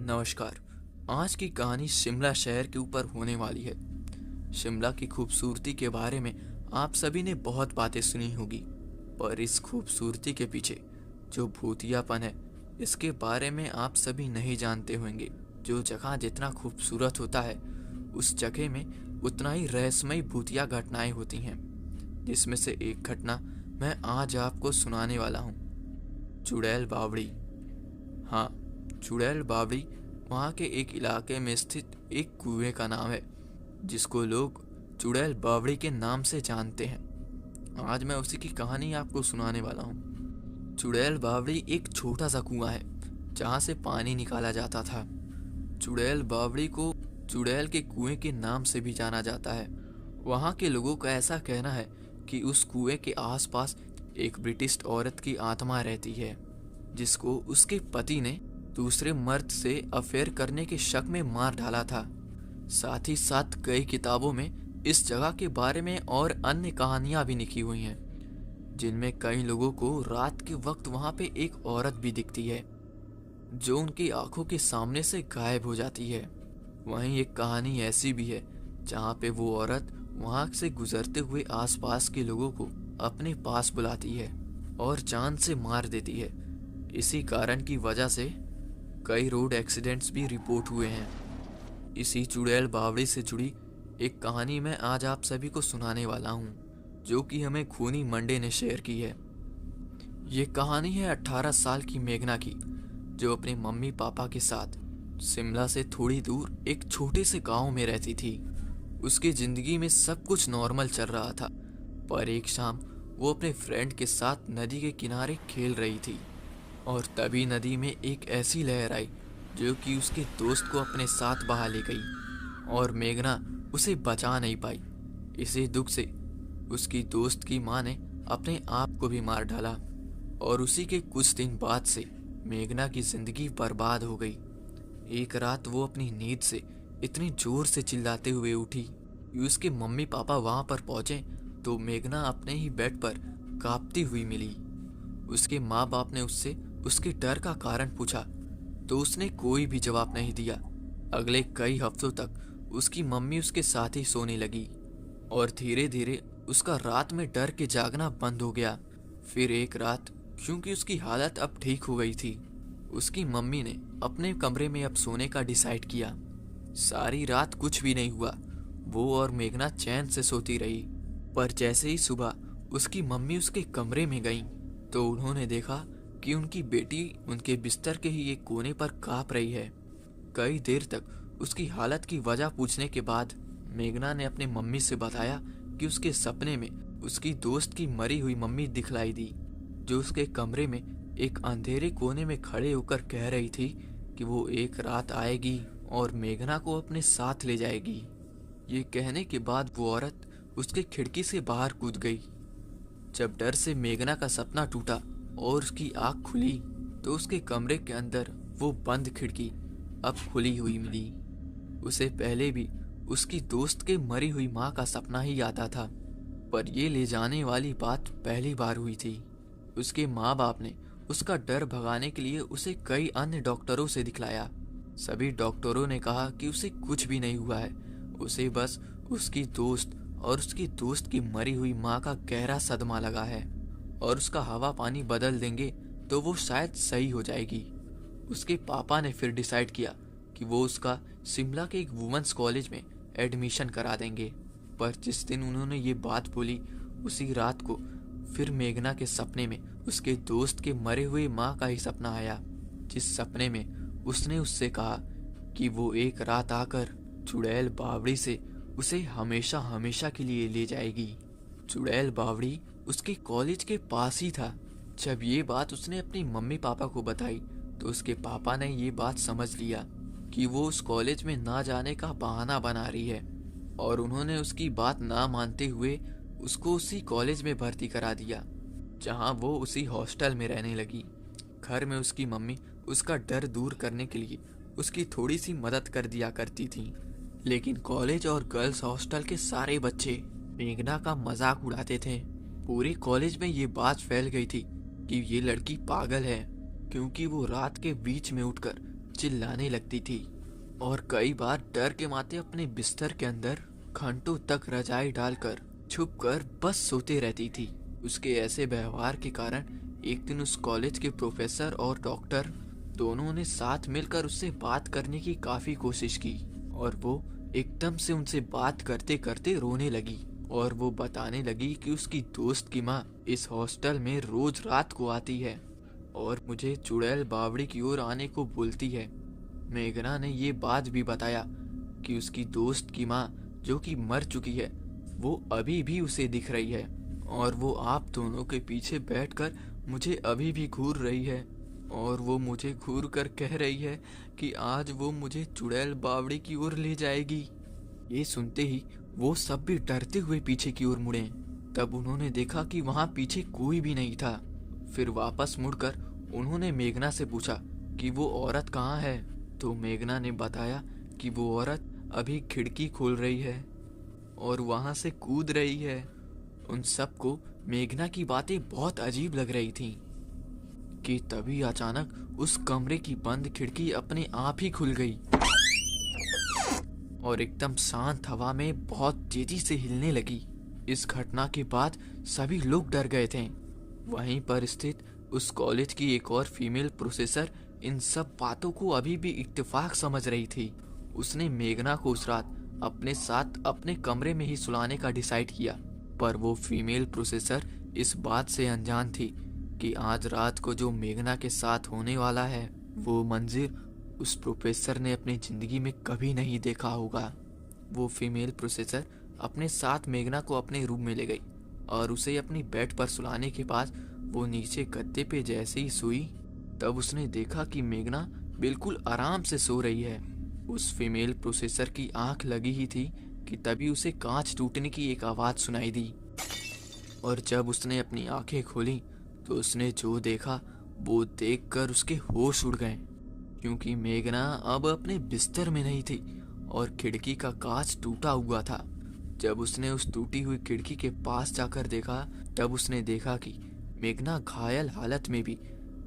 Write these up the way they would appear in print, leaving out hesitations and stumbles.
नमस्कार। आज की कहानी शिमला शहर के ऊपर होने वाली है। शिमला की खूबसूरती के बारे में आप सभी ने बहुत बातें सुनी होगी, पर इस खूबसूरती के पीछे जो भूतियापन है, इसके बारे में आप सभी नहीं जानते होंगे। जो जगह जितना खूबसूरत होता है, उस जगह में उतना ही रहस्यमयी भूतिया घटनाएं होती हैं, जिसमें से एक घटना मैं आज आपको सुनाने वाला हूँ। चुड़ैल बावड़ी। हाँ, चुड़ैल बावड़ी वहाँ के एक इलाके में स्थित एक कुएं का नाम है, जिसको लोग चुड़ैल बावड़ी के नाम से जानते हैं। आज मैं उसी की कहानी आपको सुनाने वाला हूँ। चुड़ैल बावड़ी एक छोटा सा कुआं है, जहाँ से पानी निकाला जाता था। चुड़ैल बावड़ी को चुड़ैल के कुएं के नाम से भी जाना जाता है। वहाँ के लोगों का ऐसा कहना है कि उस कुएं के आसपास एक ब्रिटिश औरत की आत्मा रहती है, जिसको उसके पति ने दूसरे मर्द से अफेयर करने के शक में मार डाला था। साथ ही साथ कई किताबों में इस जगह के बारे में और अन्य कहानियां भी लिखी हुई हैं, जिनमें कई लोगों को रात के वक्त वहां पे एक औरत भी दिखती है, जो उनकी आंखों के सामने से गायब हो जाती है। वहीं एक कहानी ऐसी भी है जहां पे वो औरत वहां से गुजरते हुए आसपास के लोगों को अपने पास बुलाती है और जान से मार देती है। इसी कारण की वजह से कई रोड एक्सीडेंट्स भी रिपोर्ट हुए हैं। इसी चुड़ैल बावड़ी से जुड़ी एक कहानी मैं आज आप सभी को सुनाने वाला हूँ, जो कि हमें खूनी मंडे ने शेयर की है। ये कहानी है 18 साल की मेघना की, जो अपने मम्मी पापा के साथ शिमला से थोड़ी दूर एक छोटे से गांव में रहती थी। उसकी जिंदगी में सब कुछ नॉर्मल चल रहा था, पर एक शाम वो अपने फ्रेंड के साथ नदी के किनारे खेल रही थी, और तभी नदी में एक ऐसी लहर आई जो कि उसके दोस्त को अपने साथ बहा ले गई, और मेघना उसे बचा नहीं पाई। इसी दुख से उसकी दोस्त की माँ ने अपने आप को भी मार डाला, और उसी के कुछ दिन बाद से मेघना की जिंदगी बर्बाद हो गई। एक रात वो अपनी नींद से इतनी जोर से चिल्लाते हुए उठी कि उसके मम्मी पापा वहां पर पहुंचे तो मेघना अपने ही बेड पर कांपती हुई मिली। उसके माँ बाप ने उससे उसके डर का कारण पूछा, तो उसने कोई भी जवाब नहीं दिया। अगले कई हफ्तों तक उसकी मम्मी उसके साथ ही सोने लगी, और धीरे धीरे उसका रात में डर के जागना बंद हो गया। फिर एक रात, क्योंकि उसकी हालत अब ठीक हो गई थी, उसकी मम्मी ने अपने कमरे में अब सोने का डिसाइड किया। सारी रात कुछ भी नहीं हुआ, वो और मेघना चैन से सोती रही। पर जैसे ही सुबह उसकी मम्मी उसके कमरे में गई, तो उन्होंने देखा कि उनकी बेटी उनके बिस्तर के ही एक कोने पर कांप रही है। कई देर तक उसकी हालत की वजह पूछने के बाद मेघना ने अपने मम्मी से बताया कि उसके सपने में उसकी दोस्त की मरी हुई मम्मी दिखलाई दी, जो उसके कमरे में एक अंधेरे कोने में खड़े होकर कह रही थी कि वो एक रात आएगी और मेघना को अपने साथ ले जाएगी। ये कहने के बाद वो औरत उसके खिड़की से बाहर कूद गई। जब डर से मेघना का सपना टूटा और उसकी आंख खुली, तो उसके कमरे के अंदर वो बंद खिड़की अब खुली हुई मिली। उसे पहले भी उसकी दोस्त के मरी हुई माँ का सपना ही आता था, पर ये ले जाने वाली बात पहली बार हुई थी। उसके माँ बाप ने उसका डर भगाने के लिए उसे कई अन्य डॉक्टरों से दिखलाया। सभी डॉक्टरों ने कहा कि उसे कुछ भी नहीं हुआ है, उसे बस उसकी दोस्त और उसकी दोस्त की मरी हुई माँ का गहरा सदमा लगा है, और उसका हवा पानी बदल देंगे तो वो शायद सही हो जाएगी। उसके पापा ने फिर डिसाइड किया कि वो उसका शिमला के एक वुमेन्स कॉलेज में एडमिशन करा देंगे। पर जिस दिन उन्होंने ये बात बोली, उसी रात को फिर मेघना के सपने में उसके दोस्त के मरे हुए माँ का ही सपना आया, जिस सपने में उसने उससे कहा कि वो एक रात आकर चुड़ैल बावड़ी से उसे हमेशा हमेशा के लिए ले जाएगी। चुड़ैल बावड़ी उसके कॉलेज के पास ही था। जब ये बात उसने अपनी मम्मी पापा को बताई, तो उसके पापा ने ये बात समझ लिया कि वो उस कॉलेज में ना जाने का बहाना बना रही है, और उन्होंने उसकी बात ना मानते हुए उसको उसी कॉलेज में भर्ती करा दिया, जहां वो उसी हॉस्टल में रहने लगी। घर में उसकी मम्मी उसका डर दूर करने के लिए उसकी थोड़ी सी मदद कर दिया करती थी, लेकिन कॉलेज और गर्ल्स हॉस्टल के सारे बच्चे मेघना का मजाक उड़ाते थे। पूरे कॉलेज में ये बात फैल गई थी कि ये लड़की पागल है, क्योंकि वो रात के बीच में उठकर चिल्लाने लगती थी और कई बार डर के मारे अपने बिस्तर के अंदर घंटों तक रजाई डालकर छुपकर बस सोते रहती थी। उसके ऐसे व्यवहार के कारण एक दिन उस कॉलेज के प्रोफेसर और डॉक्टर दोनों ने साथ मिलकर उससे बात करने की काफी कोशिश की और वो एकदम से उनसे बात करते करते रोने लगी और वो बताने लगी कि उसकी दोस्त की माँ इस हॉस्टल में रोज रात को आती है और मुझे चुड़ैल बावड़ी की ओर आने को बोलती है। मेघना ने ये बात भी बताया कि उसकी दोस्त की माँ जो कि मर चुकी है वो अभी भी उसे दिख रही है और वो आप दोनों के पीछे बैठकर मुझे अभी भी घूर रही है और वो मुझे घूर कर कह रही है कि आज वो मुझे चुड़ैल बावड़ी की ओर ले जाएगी। ये सुनते ही वो सब भी डरते हुए पीछे की ओर मुड़े। तब उन्होंने देखा कि वहां पीछे कोई भी नहीं था। फिर वापस मुड़कर उन्होंने मेघना से पूछा कि वो औरत कहाँ है। तो मेघना ने बताया कि वो औरत अभी खिड़की खोल रही है और वहां से कूद रही है। उन सबको मेघना की बातें बहुत अजीब लग रही थीं कि तभी अचानक उस कमरे की बंद खिड़की अपने आप ही खुल गई और एकदम शांत हवा में बहुत तेजी से हिलने लगी। इस घटना के बाद सभी लोग डर गए थे। वहीं पर स्थित उस कॉलेज की एक और फीमेल प्रोफेसर इन सब बातों को अभी भी इत्तेफाक समझ रही थी। उसने मेघना को उस रात अपने साथ अपने कमरे में ही सुलाने का डिसाइड किया, पर वो फीमेल प्रोफेसर इस बात से अनजान थी कि आज रात को जो मेघना के साथ होने वाला है वो मंजर उस प्रोफेसर ने अपनी जिंदगी में कभी नहीं देखा होगा। वो फीमेल प्रोफेसर अपने साथ मेघना को अपने रूम में ले गई और उसे अपनी बेड पर सुलाने के बाद वो नीचे गद्दे पे जैसे ही सोई तब उसने देखा कि मेघना बिल्कुल आराम से सो रही है। उस फीमेल प्रोफेसर की आंख लगी ही थी कि तभी उसे कांच टूटने की एक आवाज सुनाई दी और जब उसने अपनी आंखें खोली तो उसने जो देखा वो देखकर उसके होश उड़ गए, क्योंकि मेघना अब अपने बिस्तर में नहीं थी और खिड़की का कांच टूटा हुआ था। जब उसने उस टूटी हुई खिड़की के पास जाकर देखा तब उसने देखा कि मेघना घायल हालत में भी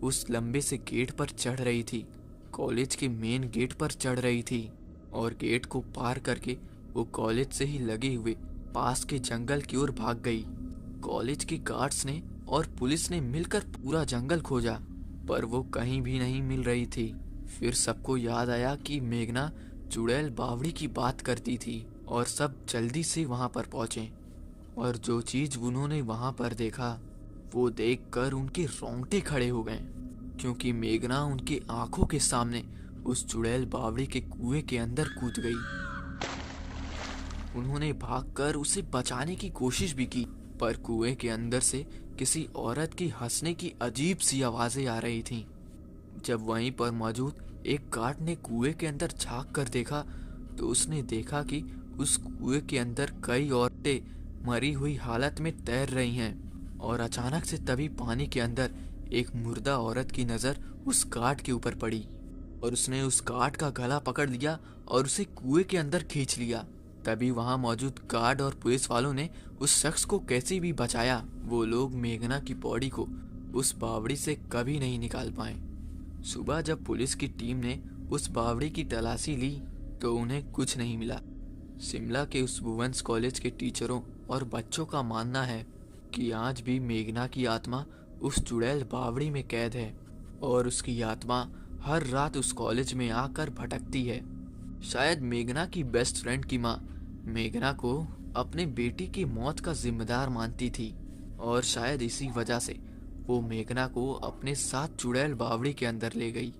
उस लंबे से गेट पर चढ़ रही थी। कॉलेज के मेन गेट पर चढ़ रही थी और गेट को पार करके वो कॉलेज से ही लगे हुए पास के जंगल की ओर भाग गई। कॉलेज के गार्ड्स ने और पुलिस ने मिलकर पूरा जंगल खोजा पर वो कहीं भी नहीं मिल रही थी। फिर सबको याद आया कि मेघना चुड़ैल बावड़ी की बात करती थी और सब जल्दी से वहां पर पहुंचे और जो चीज उन्होंने वहां पर देखा वो देखकर उनके रोंगटे खड़े हो गए, क्योंकि मेघना उनके आंखों के सामने उस चुड़ैल बावड़ी के कुएं के अंदर कूद गई। उन्होंने भागकर उसे बचाने की कोशिश भी की पर कुएं के अंदर से किसी औरत की हंसने की अजीब सी आवाजें आ रही थीं। जब वहीं पर मौजूद एक गार्ड ने कुएं के अंदर झांक कर देखा तो उसने देखा कि उस कुएं के अंदर कई औरतें मरी हुई हालत में तैर रही हैं और अचानक से तभी पानी के अंदर एक मुर्दा औरत की नजर उस गार्ड के ऊपर पड़ी और उसने उस गार्ड का गला पकड़ लिया और उसे कुएं के अंदर खींच लिया। तभी वहां मौजूद गार्ड और पुलिस वालों ने उस शख्स को कैसे भी बचाया। वो लोग मेघना की बॉडी को उस बावड़ी से कभी नहीं निकाल पाए। सुबह जब पुलिस की टीम ने उस बावड़ी की तलाशी ली तो उन्हें कुछ नहीं मिला। शिमला के उस वुमेन्स कॉलेज के टीचरों और बच्चों का मानना है कि आज भी मेघना की आत्मा उस चुड़ैल बावड़ी में कैद है और उसकी आत्मा हर रात उस कॉलेज में आकर भटकती है। शायद मेघना की बेस्ट फ्रेंड की माँ मेघना को अपने बेटी की मौत का जिम्मेदार मानती थी और शायद इसी वजह से वो मेघना को अपने साथ चुड़ैल बावड़ी के अंदर ले गई।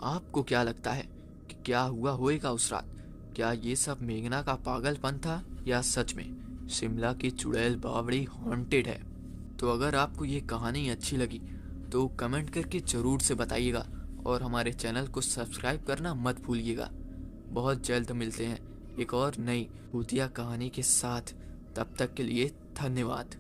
आपको क्या लगता है कि क्या हुआ होएगा उस रात? क्या ये सब मेघना का पागलपन था या सच में शिमला की चुड़ैल बावड़ी हॉन्टेड है? तो अगर आपको ये कहानी अच्छी लगी तो कमेंट करके जरूर से बताइएगा और हमारे चैनल को सब्सक्राइब करना मत भूलिएगा। बहुत जल्द मिलते हैं एक और नई भूतिया कहानी के साथ। तब तक के लिए धन्यवाद।